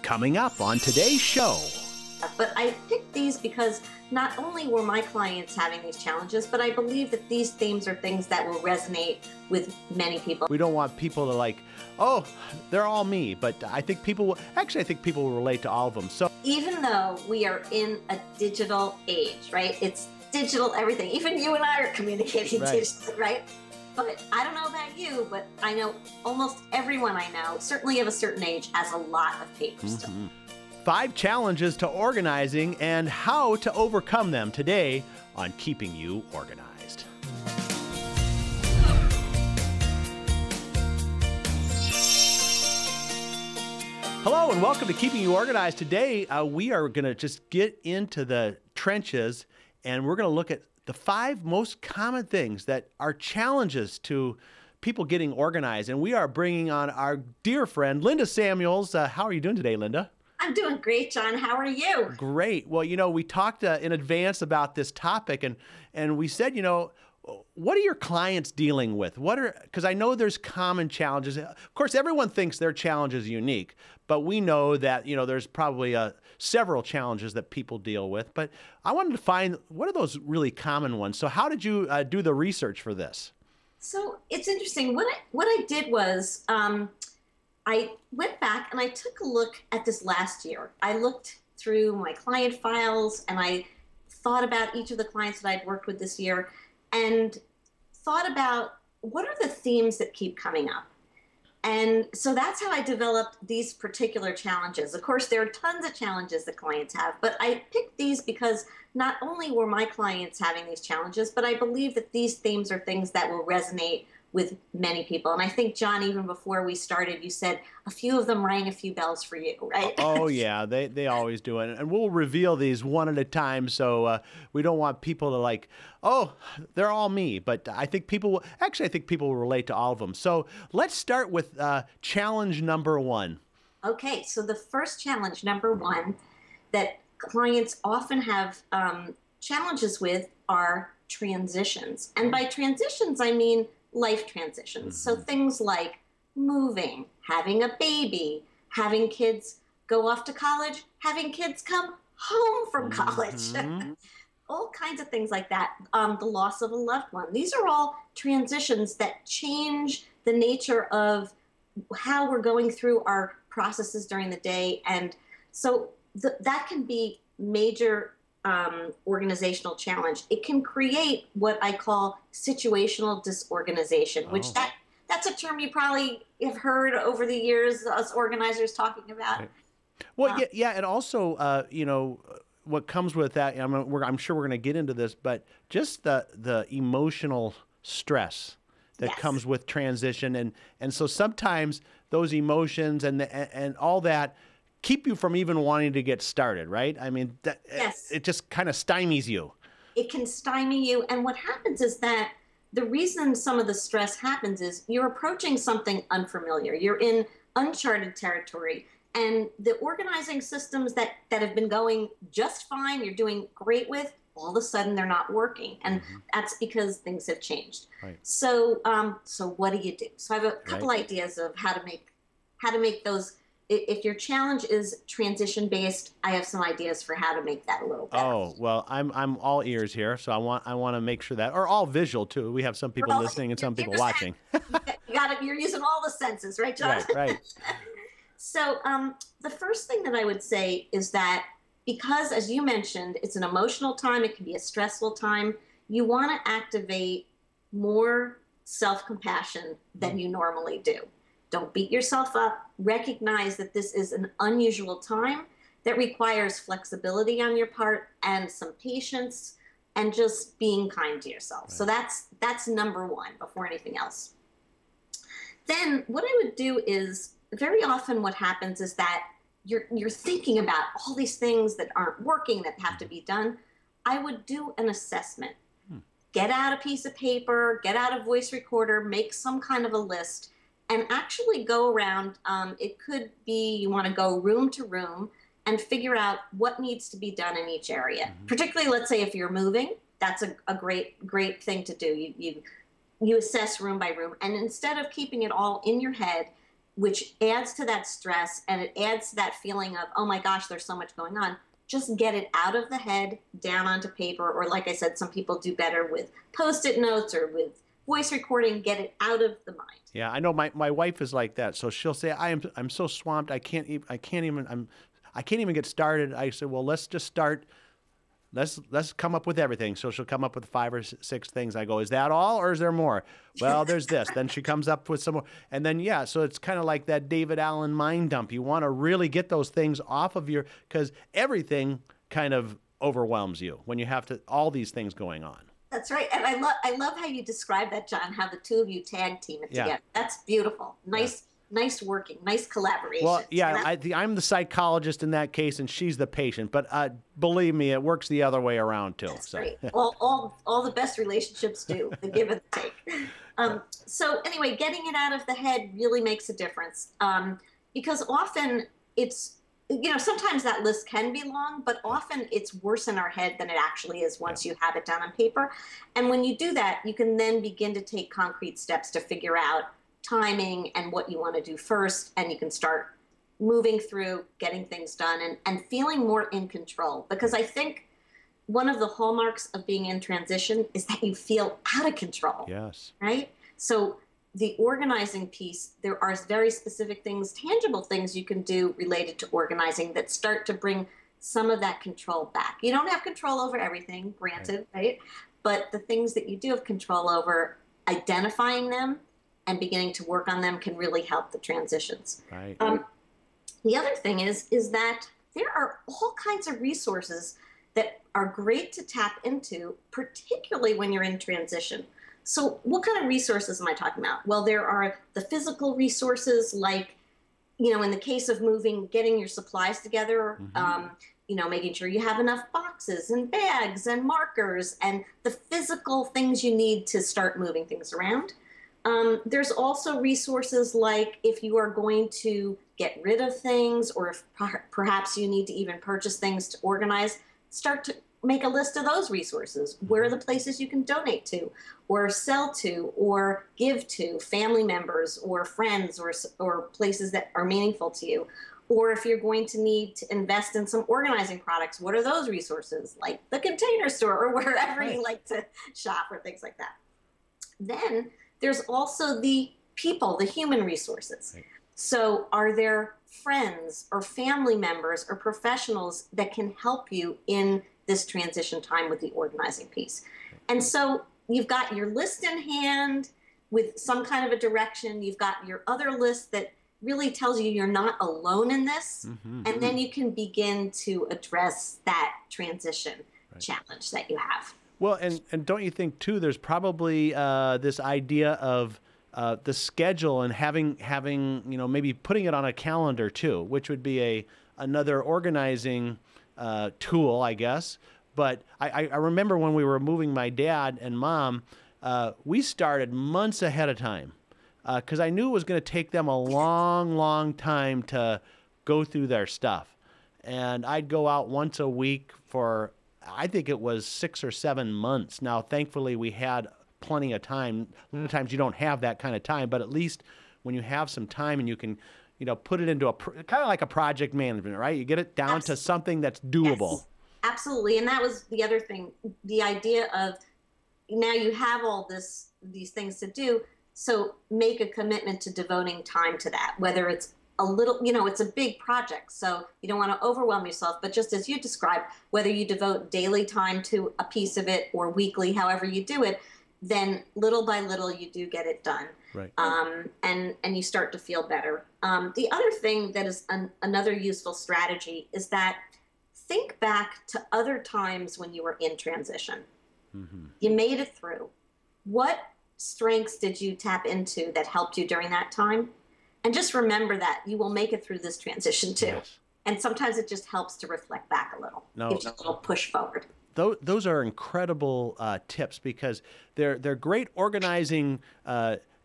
Coming up on today's show. But I picked these because not only were my clients having these challenges, but I believe that these themes are things that will resonate with many people. We don't want people to like, oh, they're all me, but I think people will, actually I think people will relate to all of them. So even though we are in a digital age, right? It's digital everything. Even you and I are communicating digitally, right? But I don't know about you, but I know almost everyone I know, certainly of a certain age, has a lot of paper still. 5 challenges to organizing and how to overcome them today on Keeping You Organized. Hello and welcome to Keeping You Organized. Today we are going to just get into the trenches and we're going to look at the 5 most common things that are challenges to people getting organized. And we are bringing on our dear friend, Linda Samuels. How are you doing today, Linda? I'm doing great, John. How are you? Great. Well, you know, we talked in advance about this topic, and we said, you know, what are your clients dealing with? Because I know there's common challenges. Of course, everyone thinks their challenge is unique, but we know that, you know, there's probably several challenges that people deal with. But I wanted to find, what are those really common ones? So how did you do the research for this? So it's interesting. What I did was, I went back and I took a look at this last year. I looked through my client files and I thought about each of the clients that I'd worked with this year and thought about what are the themes that keep coming up. And so that's how I developed these particular challenges. Of course, there are tons of challenges that clients have, but I picked these because not only were my clients having these challenges, but I believe that these themes are things that will resonate with many people. And I think, John, even before we started, you said a few of them rang a few bells for you, right? Oh, yeah, they always do it. And we'll reveal these one at a time, so we don't want people to like, oh, they're all me. But I think people will, actually, I think people will relate to all of them. So let's start with challenge number 1. Okay, so the first challenge, number 1, that clients often have challenges with are transitions. And by transitions, I mean life transitions. So things like moving, having a baby, having kids go off to college, having kids come home from college, all kinds of things like that. The loss of a loved one. These are all transitions that change the nature of how we're going through our processes during the day. And so that can be major organizational challenge. It can create what I call situational disorganization, which that's a term you probably have heard over the years, us organizers talking about. Right. Well, yeah, and also, you know, what comes with that, I'm sure we're going to get into this, but just the emotional stress that comes with transition, and so sometimes those emotions and all that keep you from even wanting to get started, right? I mean, it just kind of stymies you. It can stymie you. And what happens is that the reason some of the stress happens is you're approaching something unfamiliar. You're in uncharted territory. And the organizing systems that have been going just fine, you're doing great with, all of a sudden they're not working. And that's because things have changed. Right. So what do you do? So I have a couple ideas of how to make those. If your challenge is transition-based, I have some ideas for how to make that a little better. Oh, well, I'm all ears here, so I want to make sure that, or all visual too. We have some people listening and some people watching. You're using all the senses, right, John? Right. So the first thing that I would say is that because, as you mentioned, it's an emotional time, it can be a stressful time, you want to activate more self-compassion than you normally do. Don't beat yourself up. Recognize that this is an unusual time that requires flexibility on your part and some patience and just being kind to yourself. Right. So that's number 1 before anything else. Then what I would do is, very often what happens is that you're thinking about all these things that aren't working that have to be done. I would do an assessment. Get out a piece of paper, get out a voice recorder, make some kind of a list, and actually go around. It could be you want to go room to room and figure out what needs to be done in each area. Particularly, let's say if you're moving, that's a great thing to do. You assess room by room, and instead of keeping it all in your head, which adds to that stress and it adds to that feeling of, oh my gosh, there's so much going on. Just get it out of the head, down onto paper, or like I said, some people do better with Post-it notes or with voice recording. Get it out of the mind. Yeah, I know my wife is like that. So she'll say, I'm so swamped, I can't even get started. I said, well, let's just start. Let's come up with everything. So she'll come up with 5 or 6 things. I go, is that all or is there more? Well, there's this. Then she comes up with some more. And then, yeah, so it's kind of like that David Allen mind dump. You want to really get those things off of because everything kind of overwhelms you when you have all these things going on. That's right. And I love how you describe that, John, how the two of you tag team it together. That's beautiful. Nice working, nice collaboration. Well, yeah, I'm the psychologist in that case, and she's the patient. But believe me, it works the other way around too. That's great. All the best relationships do, the give and take. So anyway, getting it out of the head really makes a difference, because often it's, sometimes that list can be long, but often it's worse in our head than it actually is once you have it down on paper. And when you do that, you can then begin to take concrete steps to figure out timing and what you want to do first, and you can start moving through getting things done and feeling more in control. Because I think one of the hallmarks of being in transition is that you feel out of control. Yes. Right? So the organizing piece, there are very specific things, tangible things you can do related to organizing that start to bring some of that control back. You don't have control over everything, granted, right? But the things that you do have control over, identifying them and beginning to work on them can really help the transitions. Right. The other thing is that there are all kinds of resources that are great to tap into, particularly when you're in transition. So what kind of resources am I talking about? Well, there are the physical resources, like, in the case of moving, getting your supplies together, making sure you have enough boxes and bags and markers and the physical things you need to start moving things around. There's also resources like if you are going to get rid of things, or if perhaps you need to even purchase things to organize, start to make a list of those resources. Where are the places you can donate to or sell to or give to family members or friends or places that are meaningful to you? Or if you're going to need to invest in some organizing products, what are those resources, like the Container Store or wherever you like to shop or things like that. Then there's also the people, the human resources. Right. So are there friends or family members or professionals that can help you in this transition time with the organizing piece? And so you've got your list in hand with some kind of a direction. You've got your other list that really tells you you're not alone in this. And then you can begin to address that transition challenge that you have. Well, and don't you think, too, there's probably this idea of the schedule and having maybe putting it on a calendar, too, which would be another organizing tool, I guess. But I remember when we were moving my dad and mom, we started months ahead of time because I knew it was going to take them a long, long time to go through their stuff. And I'd go out once a week for, I think it was 6 or 7 months. Now, thankfully, we had plenty of time. A lot of times you don't have that kind of time, but at least when you have some time and you can, put it into kind of like a project management, right? You get it down to something that's doable. Yes, absolutely. And that was the other thing, the idea of now you have all these things to do, so make a commitment to devoting time to that, whether it's a little, it's a big project, so you don't want to overwhelm yourself. But just as you described, whether you devote daily time to a piece of it or weekly, however you do it, then little by little you do get it done. Right. And you start to feel better. The other thing that is another useful strategy is that think back to other times when you were in transition. You made it through. What strengths did you tap into that helped you during that time? And just remember that you will make it through this transition too. Yes. And sometimes it just helps to reflect back a little. Gives you a little push forward. Those are incredible tips because they're great organizing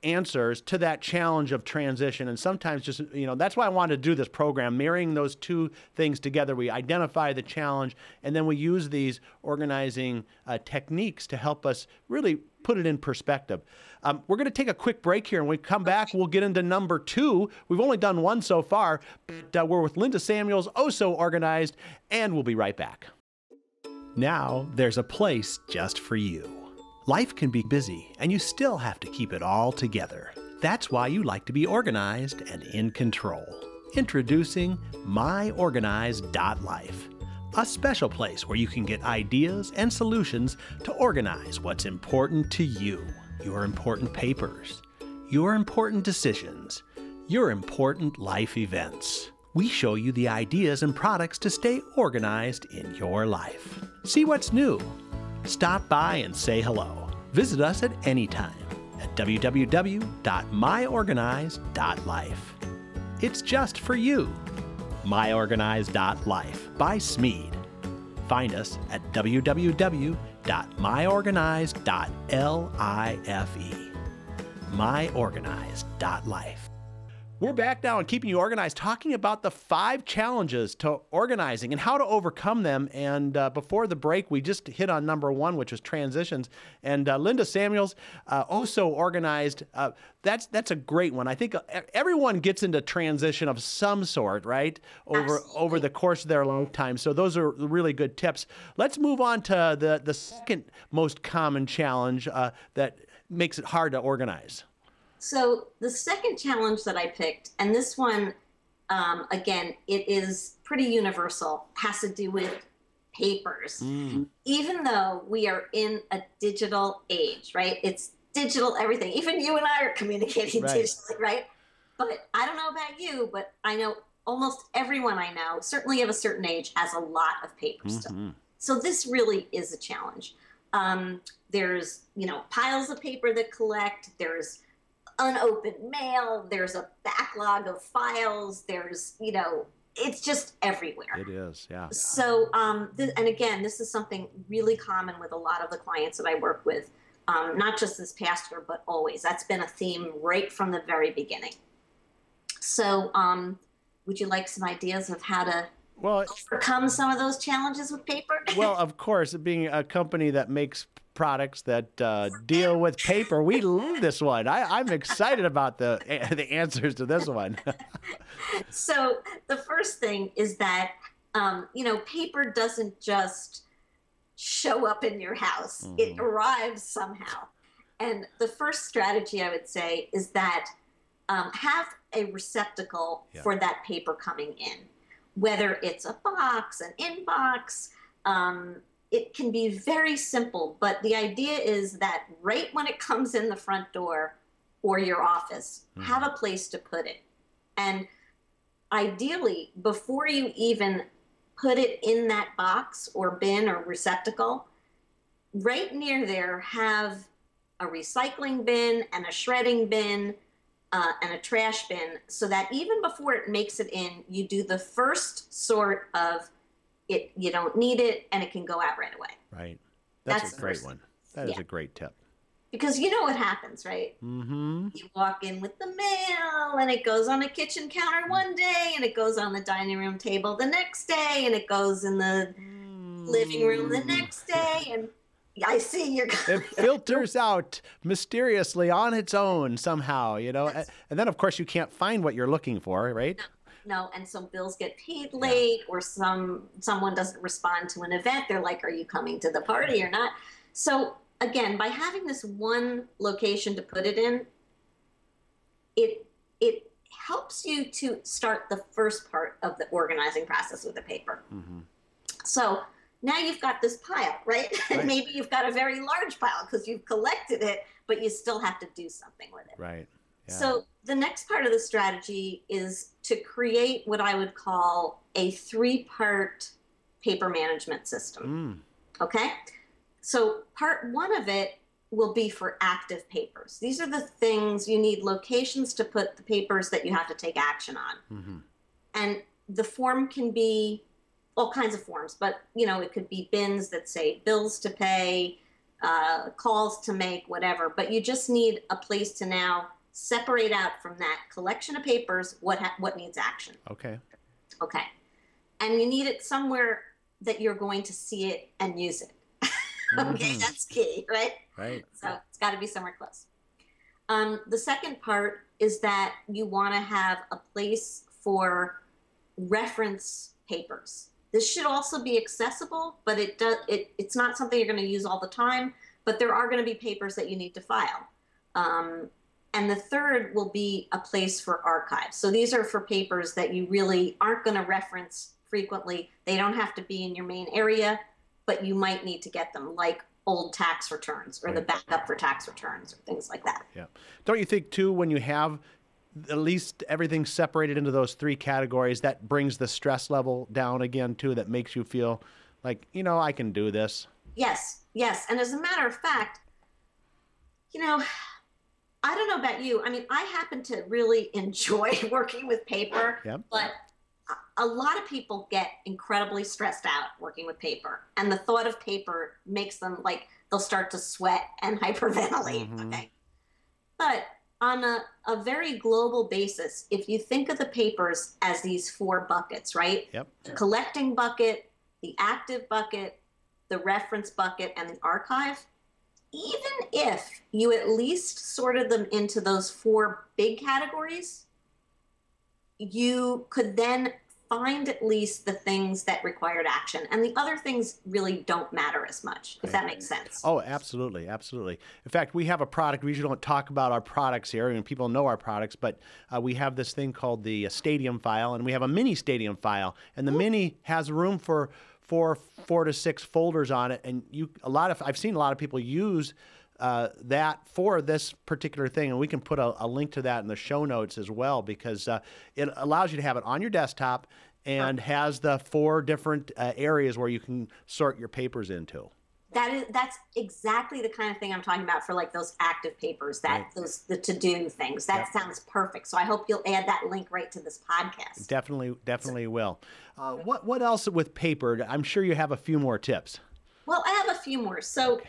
answers to that challenge of transition. And sometimes just, that's why I wanted to do this program, marrying those two things together. We identify the challenge and then we use these organizing techniques to help us really put it in perspective. We're going to take a quick break here, and when we come back, we'll get into number 2. We've only done 1 so far, but we're with Linda Samuels, Oh So Organized, and we'll be right back. Now, there's a place just for you. Life can be busy, and you still have to keep it all together. That's why you like to be organized and in control. Introducing MyOrganized.life, a special place where you can get ideas and solutions to organize what's important to you, your important papers, your important decisions, your important life events. We show you the ideas and products to stay organized in your life. See what's new. Stop by and say hello. Visit us at any time at www.myorganized.life. It's just for you. MyOrganized.life by Smead. Find us at www.myorganized.life. MyOrganized.life. We're back now and keeping you organized, talking about the 5 challenges to organizing and how to overcome them. And before the break, we just hit on number 1, which was transitions. And Linda Samuels, Oh So Organized, that's a great one. I think everyone gets into transition of some sort, right, over the course of their lifetime. So those are really good tips. Let's move on to the second most common challenge that makes it hard to organize. So the second challenge that I picked, and this one, again, it is pretty universal, has to do with papers. Even though we are in a digital age, right? It's digital everything. Even you and I are communicating digitally, right? But I don't know about you, but I know almost everyone I know, certainly of a certain age, has a lot of paper still. So this really is a challenge. There's, piles of paper that collect. There's unopened mail, there's a backlog of files, there's, it's just everywhere. It is, yeah. So, and again, this is something really common with a lot of the clients that I work with, not just this past year, but always. That's been a theme right from the very beginning. So, would you like some ideas of how to overcome some of those challenges with paper? Well, of course, being a company that makes products that deal with paper, we love this one. I'm excited about the answers to this one. So the first thing is that, paper doesn't just show up in your house. It arrives somehow. And the first strategy I would say is that have a receptacle for that paper coming in, whether it's a box, an inbox. It can be very simple, but the idea is that right when it comes in the front door or your office, have a place to put it. And ideally, before you even put it in that box or bin or receptacle, right near there have a recycling bin and a shredding bin and a trash bin, so that even before it makes it in, you do the first sort of it, you don't need it, and it can go out right away. Right. That's a great one. That is a great tip. Because you know what happens, right? You walk in with the mail, and it goes on a kitchen counter one day, and it goes on the dining room table the next day, and it goes in the living room the next day, and I see you're it filters out mysteriously on its own somehow, and then, of course, you can't find what you're looking for, right? No, and some bills get paid late, or someone doesn't respond to an event. They're like, are you coming to the party or not? So again, by having this one location to put it in, it helps you to start the first part of the organizing process with the paper. So now you've got this pile, right? And maybe you've got a very large pile because you've collected it, but you still have to do something with it. Right. Yeah. So the next part of the strategy is to create what I would call a 3-part paper management system. Okay? So part 1 of it will be for active papers. These are the things you need locations to put the papers that you have to take action on. And the form can be all kinds of forms, but it could be bins that say bills to pay, calls to make, whatever. But you just need a place to now separate out from that collection of papers what needs action. Okay. And you need it somewhere that you're going to see it and use it. Okay, that's key, right? Right. So it's got to be somewhere close. The second part is that you want to have a place for reference papers. This should also be accessible, but it's not something you're going to use all the time, but there are going to be papers that you need to file. And the third will be a place for archives. So these are for papers that you really aren't going to reference frequently. They don't have to be in your main area, but you might need to get them, like old tax returns or the backup for tax returns or things like that. Yeah. Don't you think, too, when you have at least everything separated into those three categories, that brings the stress level down again, too, that makes you feel like, you know, I can do this? Yes, yes. And as a matter of fact, you know, I don't know about you. I mean, I happen to really enjoy working with paper, Yep. but a lot of people get incredibly stressed out working with paper. And the thought of paper makes them like they'll start to sweat and hyperventilate. Okay. But on a very global basis, if you think of the papers as these four buckets, right? Yep. The collecting bucket, the active bucket, the reference bucket, and the archive, even if you at least sorted them into those four big categories, you could then find at least the things that required action. And the other things really don't matter as much, if that makes sense. Oh, absolutely. Absolutely. In fact, we have a product. We usually don't talk about our products here, and people know our products, but we have this thing called the Stadium file, and we have a mini Stadium file. And the mini has room for four to six folders on it. And I've seen a lot of people use that for this particular thing, and we can put a link to that in the show notes as well, because it allows you to have it on your desktop and has the four different areas where you can sort your papers into. That's exactly the kind of thing I'm talking about for like those active papers, the to-do things. That sounds perfect. So I hope you'll add that link right to this podcast. Definitely will. What else with paper? I'm sure you have a few more tips. Well, I have a few more. So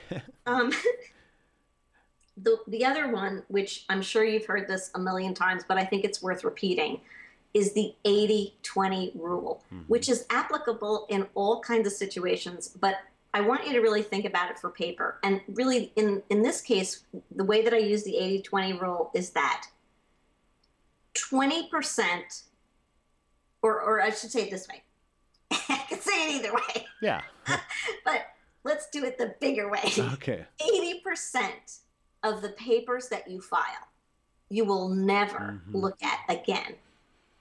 the other one, which I'm sure you've heard this a million times, but I think it's worth repeating, is the 80-20 rule, which is applicable in all kinds of situations. But I want you to really think about it for paper. And really, in this case, the way that I use the 80-20 rule is that 20%, or I should say it this way. I could say it either way. Yeah. But let's do it the bigger way. Okay. 80% of the papers that you file, you will never look at again.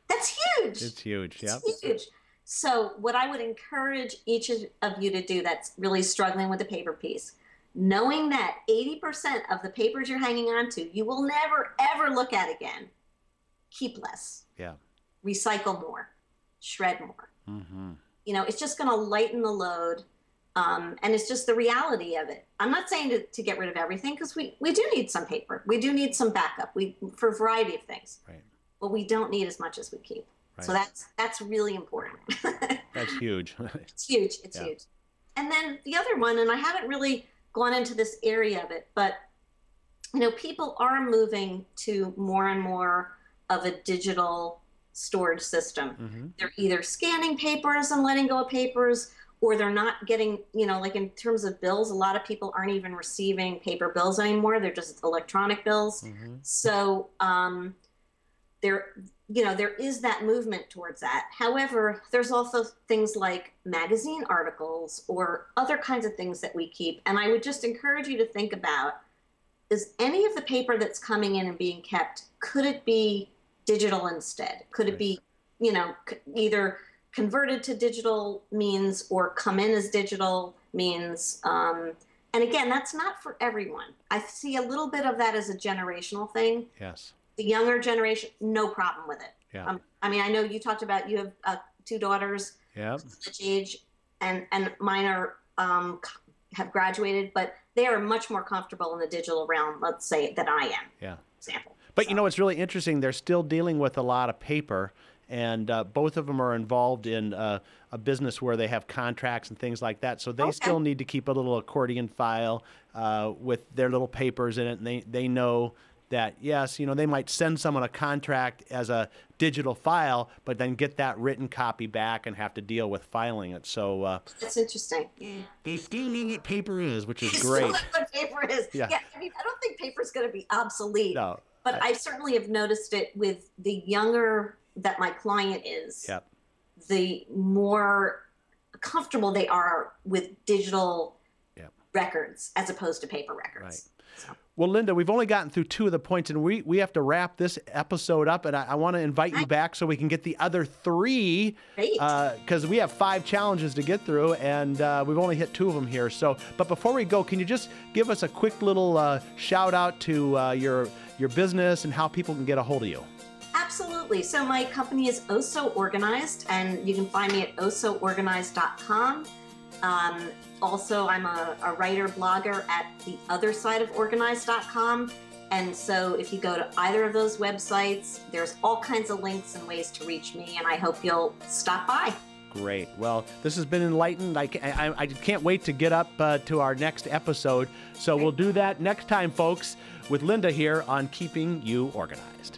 That's huge. It's huge. Yeah. It's huge. So what I would encourage each of you to do that's really struggling with the paper piece, knowing that 80% of the papers you're hanging on to, you will never, ever look at again, keep less. Yeah. Recycle more. Shred more. You know, it's just going to lighten the load. And it's just the reality of it. I'm not saying to get rid of everything, because we do need some paper. We do need some backup for a variety of things. Right. But we don't need as much as we keep. Right. So that's really important. That's huge. It's huge. It's huge. And then the other one, and I haven't really gone into this area of it, but you know, people are moving to more and more of a digital storage system. They're either scanning papers and letting go of papers, or they're not getting, you know, like in terms of bills, a lot of people aren't even receiving paper bills anymore. They're just electronic bills. So there is that movement towards that. However, there's also things like magazine articles or other kinds of things that we keep. And I would just encourage you to think about, is any of the paper that's coming in and being kept, could it be digital instead? Could it be, you know, either converted to digital means or come in as digital means? And again, that's not for everyone. I see a little bit of that as a generational thing. Yes. The younger generation, no problem with it. Yeah. I mean, I know you talked about you have two daughters, college age, and mine are have graduated, but they are much more comfortable in the digital realm, let's say, than I am. Yeah. Example. But you know, it's really interesting. They're still dealing with a lot of paper, and both of them are involved in a business where they have contracts and things like that. So they still need to keep a little accordion file with their little papers in it, and they know that, yes, they might send someone a contract as a digital file, but then get that written copy back and have to deal with filing it. So that's interesting. They still know what paper is, which is They great. still know what paper is. Yeah. I mean, I don't think paper is going to be obsolete. No. But I certainly have noticed it with the younger that my client is, Yep. the more comfortable they are with digital records as opposed to paper records. Right. So. Well, Linda, we've only gotten through 2 of the points, and we have to wrap this episode up, and I want to invite you back so we can get the other 3, because we have 5 challenges to get through, and we've only hit 2 of them here. So, but before we go, can you just give us a quick little shout out to your business and how people can get a hold of you? Absolutely. So my company is Oh So Organized, and you can find me at ohsoorganized.com. Also, I'm a writer blogger at theothersideoforganized.com. And so if you go to either of those websites, there's all kinds of links and ways to reach me, and I hope you'll stop by. Great. Well, this has been enlightened. I can't wait to get up to our next episode. So we'll do that next time, folks, with Linda here on Keeping You Organized.